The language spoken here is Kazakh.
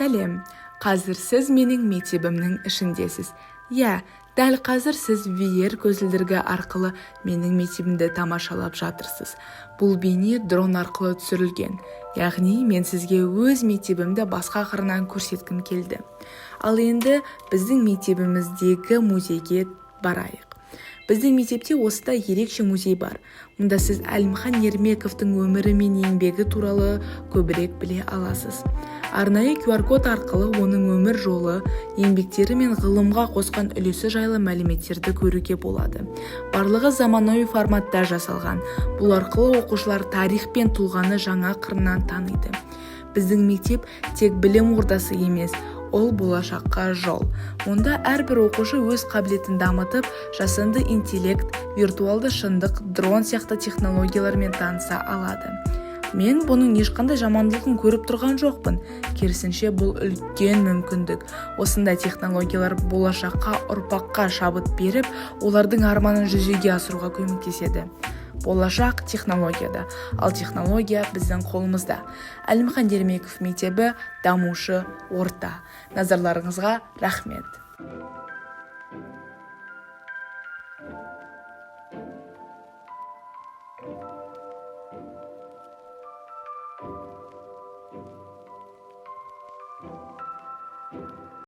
Сәлем, қазір сіз менің мектебімнің ішіндесіз. Дәл қазір сіз VR көзілдірігі арқылы менің мектебімді тамашалап жатырсыз. Бұл бейне дрон арқылы түсірілген. Яғни мен сізге өз мектебімді басқа қырынан көрсеткім келді. Ал енді біздің мектебіміздегі музейге барайық. Біздің мектепте осыда ерекше музей бар. Мұнда сіз Әлімхан Ермековтың өмірі мен еңбегі туралы көбірек біле аласыз. Арнайы QR-код арқылы оның өмір жолы, еңбектері мен ғылымға қосқан үлесі жайлы мәліметтерді көруге болады. Барлығы заманауи форматта жасалған. Бұл арқылы оқушылар тарих пен тұлғаны жаңа қырынан таниды. Біздің мектеп тек білім ордасы емес, ол болашаққа жол. Онда әрбір оқушы өз қабілетін дамытып, жасанды интеллект, виртуалды шындық, дрон сияқты технологиялармен таныса алады. Мен бұның ешқандай жамандылығын көріп тұрған жоқпын. Керісінше бұл үлкен мүмкіндік. Осындай технологиялар болашаққа, ұрпаққа шабыт беріп, олардың арманын жүзеге асыруға көмектеседі. Болашақ технологияда, ал технология біздің қолымызда. Әлімхан Ермеков мектебі дамушы орта. Назарларыңызға рахмет.